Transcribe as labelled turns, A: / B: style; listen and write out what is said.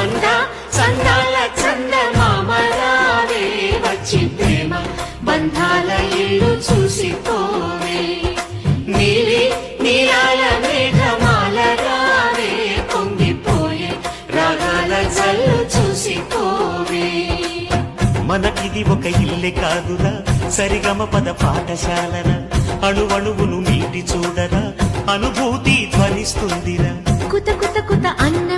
A: అంద చందాల చంద మామరావే వచ్చి ప్రేమ బంధాల ఇల్లు చూసిపోవే నీలి నీలాల మేఘమాల రావే పొంగిపోయే రాగాల జల్లు చూసిపోవే
B: మనకిది ఒక ఇల్లే కాదురా సరిగమ పద పాఠశాలరా అణువణువును మీటి చూడరా అనుభూతి ధ్వనిస్తుందిరా
A: కుత కుత కుత అన్న